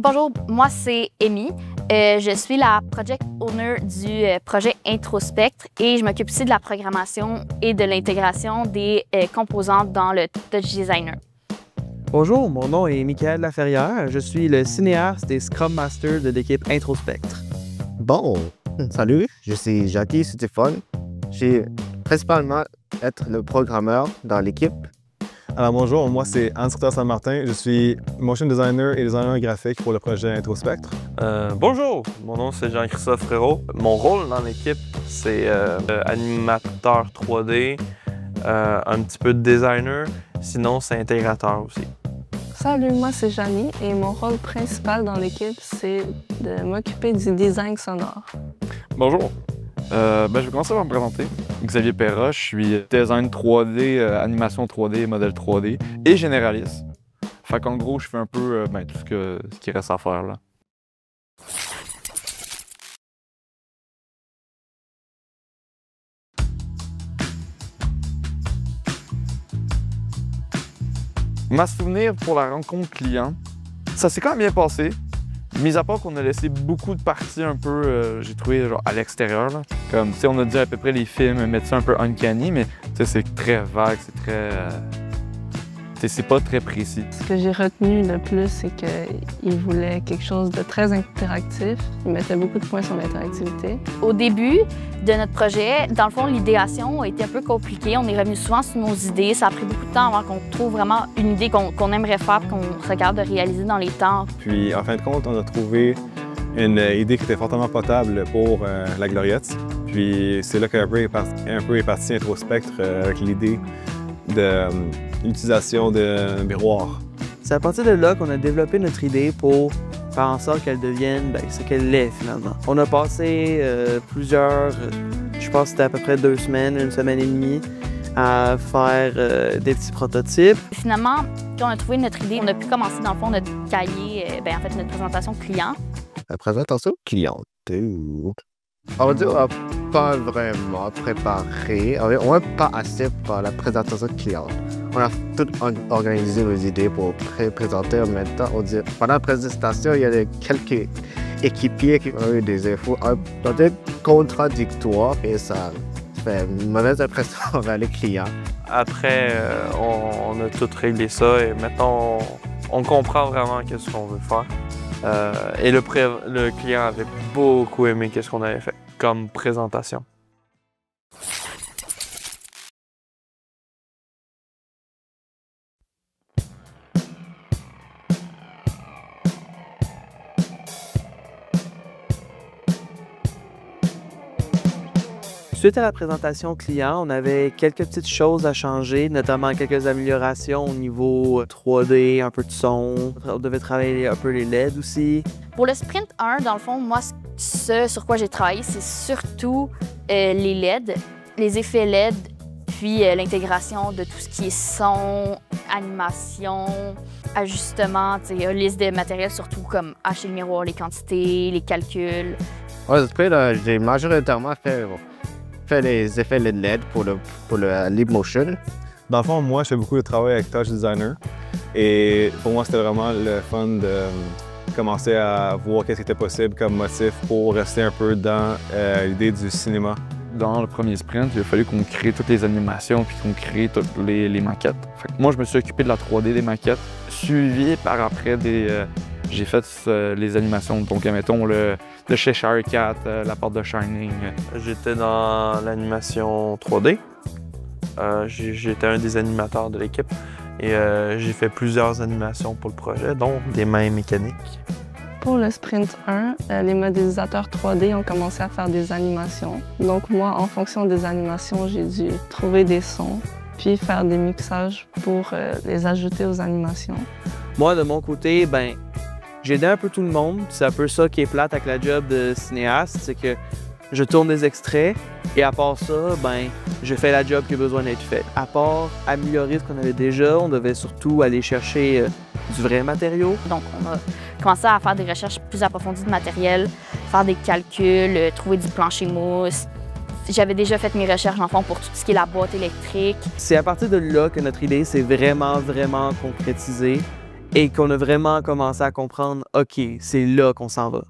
Bonjour, moi c'est Amy. Je suis la Project Owner du projet Introspectre et je m'occupe aussi de la programmation et de l'intégration des composantes dans le Touch Designer. Bonjour, mon nom est Michael Laferrière. Je suis le cinéaste et Scrum Master de l'équipe Introspectre. Bon, salut, je suis Jackie Stéphane. Je vais principalement être le programmeur dans l'équipe. Alors bonjour, moi c'est Hans-Christophe Saint-Martin, je suis motion designer et designer graphique pour le projet Introspectre. Bonjour, mon nom c'est Jean-Christophe Frérot. Mon rôle dans l'équipe c'est animateur 3D, un petit peu de designer, sinon c'est intégrateur aussi. Salut, moi c'est Janie et mon rôle principal dans l'équipe c'est de m'occuper du design sonore. Bonjour, je vais commencer par me présenter. Xavier Perra, je suis design 3D, animation 3D, modèle 3D et généraliste. Fait qu'en gros, je fais un peu tout ce qui reste à faire là. Ma souvenir pour la rencontre client, ça s'est quand même bien passé. Mis à part qu'on a laissé beaucoup de parties un peu, j'ai trouvé genre à l'extérieur. Comme, tu sais, on a dit à peu près les films, mettre ça un peu uncanny, mais tu sais, c'est très vague, c'est très... c'est pas très précis. Ce que j'ai retenu le plus, c'est qu'il voulait quelque chose de très interactif. Il mettait beaucoup de points sur l'interactivité. Au début de notre projet, dans le fond, l'idéation a été un peu compliquée. On est revenu souvent sur nos idées. Ça a pris beaucoup de temps avant qu'on trouve vraiment une idée qu'on aimerait faire et qu'on regarde de réaliser dans les temps. Puis en fin de compte, on a trouvé une idée qui était fortement potable pour la gloriette. Puis c'est là qu'un peu est parti Introspectre avec l'idée de l'utilisation de miroirs. C'est à partir de là qu'on a développé notre idée pour faire en sorte qu'elle devienne ce qu'elle est finalement. On a passé je pense que c'était à peu près 2 semaines, 1 semaine et demie, à faire des petits prototypes. Finalement, quand on a trouvé notre idée, on a pu commencer dans le fond notre cahier, en fait notre présentation client. La présentation cliente. On va dire qu'on n'a pas vraiment préparé, on n'a pas assez pour la présentation cliente. On a tout organisé nos idées pour présenter en même temps. Pendant la présentation, il y a quelques équipiers qui ont eu des infos un peu contradictoires et ça fait une mauvaise impression envers les clients. Après, on a tout réglé ça et maintenant on comprend vraiment qu'est-ce qu'on veut faire. Et le client avait beaucoup aimé ce qu'on avait fait comme présentation. Suite à la présentation client, on avait quelques petites choses à changer, notamment quelques améliorations au niveau 3D, un peu de son. On devait travailler un peu les LED aussi. Pour le sprint 1, dans le fond, moi, ce sur quoi j'ai travaillé, c'est surtout les LED, les effets LED, puis l'intégration de tout ce qui est son, animation, ajustement, liste de matériel, surtout comme acheter le miroir, les quantités, les calculs. Ouais, après, j'ai majoritairement fait les effets LED pour le Leap Motion. Dans le fond, moi, je fais beaucoup de travail avec Touch Designer et pour moi, c'était vraiment le fun de commencer à voir qu'est-ce qui était possible comme motif pour rester un peu dans l'idée du cinéma. Dans le premier sprint, il a fallu qu'on crée toutes les animations puis qu'on crée toutes les maquettes. Fait que moi, je me suis occupé de la 3D des maquettes, suivi par après j'ai fait les animations, donc mettons le Cheshire Cat, la porte de Shining. J'étais dans l'animation 3D. J'étais un des animateurs de l'équipe et j'ai fait plusieurs animations pour le projet, dont des mains mécaniques. Pour le sprint 1, les modélisateurs 3D ont commencé à faire des animations. Donc moi, en fonction des animations, j'ai dû trouver des sons, puis faire des mixages pour les ajouter aux animations. Moi, de mon côté, j'ai aidé un peu tout le monde. C'est un peu ça qui est plate avec la job de cinéaste, c'est que je tourne des extraits et à part ça, je fais la job qui a besoin d'être faite. À part améliorer ce qu'on avait déjà, on devait surtout aller chercher du vrai matériau. Donc, on a commencé à faire des recherches plus approfondies de matériel, faire des calculs, trouver du plancher mousse. J'avais déjà fait mes recherches en fond pour tout ce qui est la boîte électrique. C'est à partir de là que notre idée s'est vraiment concrétisée. et qu'on a vraiment commencé à comprendre, OK, c'est là qu'on s'en va.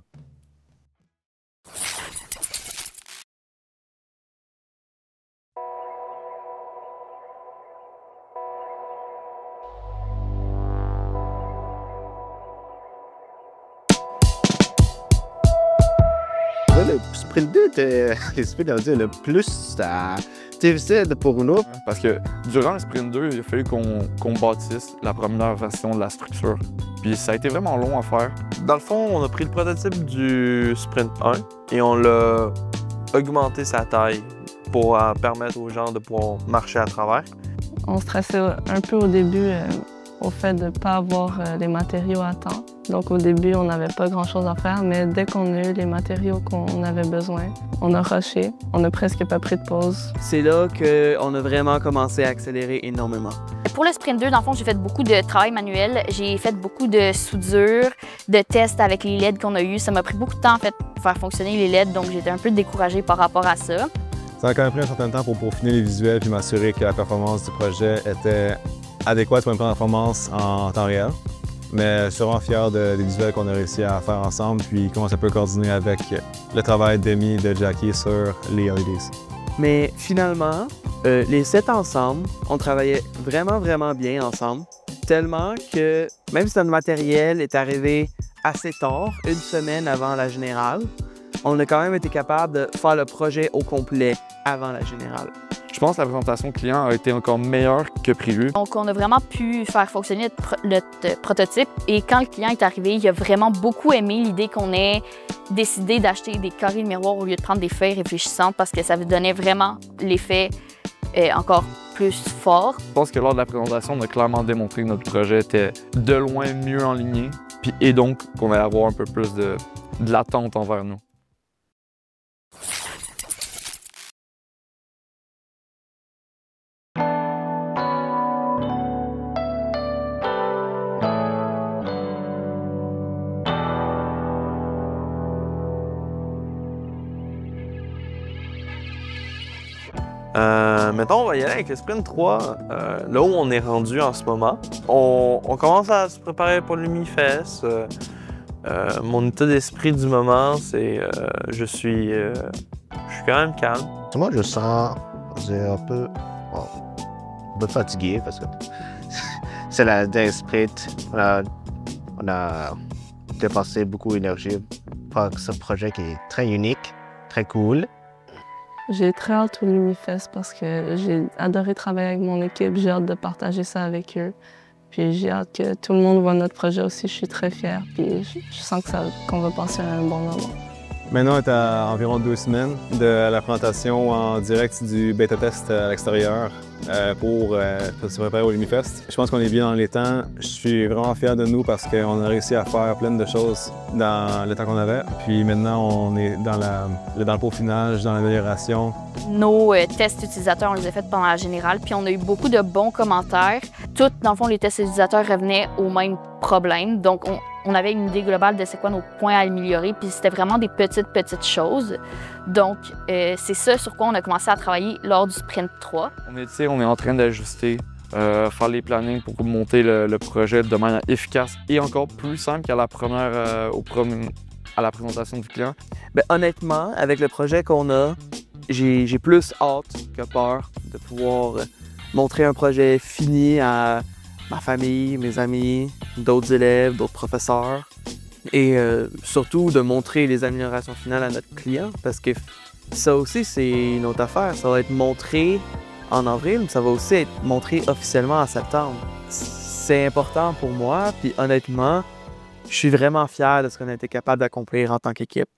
Le sprint 2 était le plus difficile pour nous. Parce que durant le sprint 2, il a fallu qu'on bâtisse la première version de la structure. Puis ça a été vraiment long à faire. Dans le fond, on a pris le prototype du sprint 1 et on l'a augmenté sa taille pour permettre aux gens de pouvoir marcher à travers. On stressait un peu au début au fait de ne pas avoir les matériaux à temps. Donc au début, on n'avait pas grand-chose à faire, mais dès qu'on a eu les matériaux qu'on avait besoin, on a rushé. On n'a presque pas pris de pause. C'est là qu'on a vraiment commencé à accélérer énormément. Pour le sprint 2, dans le fond, j'ai fait beaucoup de travail manuel. J'ai fait beaucoup de soudure, de tests avec les LED qu'on a eus. Ça m'a pris beaucoup de temps, en fait, pour faire fonctionner les LED, donc j'étais un peu découragée par rapport à ça. Ça a quand même pris un certain temps pour peaufiner les visuels puis m'assurer que la performance du projet était adéquate pour une performance en temps réel. Mais je suis vraiment fier des visuels qu'on a réussi à faire ensemble puis comment ça peut coordonner avec le travail d'Amy et de Jackie sur les LEDs. Mais finalement, les 7 ensemble, on travaillait vraiment bien ensemble. Tellement que même si notre matériel est arrivé assez tard, une semaine avant la générale, on a quand même été capable de faire le projet au complet avant la générale. Je pense que la présentation client a été encore meilleure que prévu. Donc, on a vraiment pu faire fonctionner notre prototype. Et quand le client est arrivé, il a vraiment beaucoup aimé l'idée qu'on ait décidé d'acheter des carrés de miroir au lieu de prendre des feuilles réfléchissantes parce que ça donnait vraiment l'effet encore plus fort. Je pense que lors de la présentation, on a clairement démontré que notre projet était de loin mieux enligné et donc qu'on allait avoir un peu plus de l'attente envers nous. Mettons, on va y aller avec le sprint 3, là où on est rendu en ce moment. On commence à se préparer pour le Lumifest. Mon état d'esprit du moment, c'est je suis quand même calme. Moi, je sens un peu fatigué parce que c'est la dernière sprint. On a dépensé beaucoup d'énergie pour ce projet qui est très unique, très cool. J'ai très hâte au Lumifest parce que j'ai adoré travailler avec mon équipe. J'ai hâte de partager ça avec eux. Puis j'ai hâte que tout le monde voit notre projet aussi. Je suis très fière. Puis je sens qu'on va passer un bon moment. Maintenant, on est à environ 2 semaines de la présentation en direct du bêta-test à l'extérieur pour se préparer au Lumifest. Je pense qu'on est bien dans les temps. Je suis vraiment fier de nous parce qu'on a réussi à faire plein de choses dans le temps qu'on avait. Puis maintenant, on est dans le peaufinage, dans l'amélioration. Nos tests utilisateurs, on les a faits pendant la générale, puis on a eu beaucoup de bons commentaires. Tout, dans le fond, les tests utilisateurs revenaient au même problème. Donc, on avait une idée globale de c'est quoi nos points à améliorer, puis c'était vraiment des petites choses. Donc, c'est ça sur quoi on a commencé à travailler lors du sprint 3. On est en train d'ajuster, faire les plannings pour monter le projet de manière efficace et encore plus simple qu'à la à la présentation du client. Bien, honnêtement, avec le projet qu'on a, j'ai plus hâte que peur de pouvoir montrer un projet fini à ma famille, mes amis, d'autres élèves, d'autres professeurs. Et surtout de montrer les améliorations finales à notre client parce que ça aussi, c'est une autre affaire. Ça va être montré en avril, mais ça va aussi être montré officiellement en septembre. C'est important pour moi, puis honnêtement, je suis vraiment fier de ce qu'on a été capable d'accomplir en tant qu'équipe.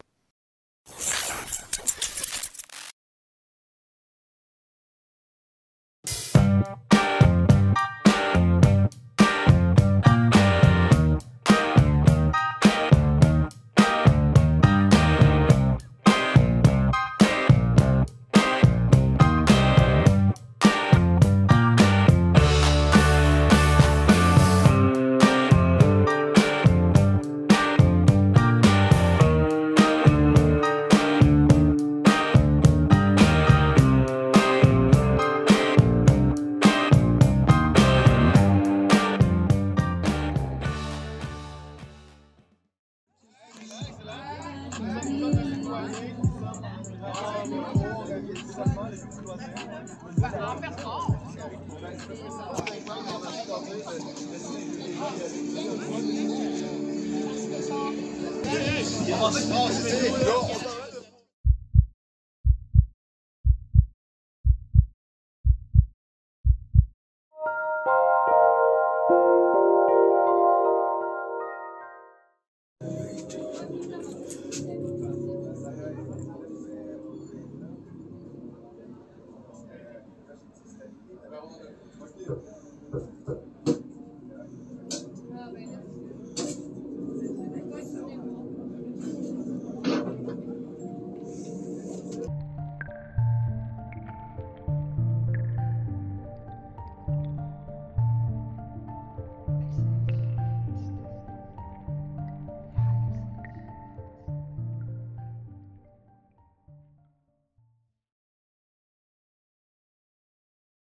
Go.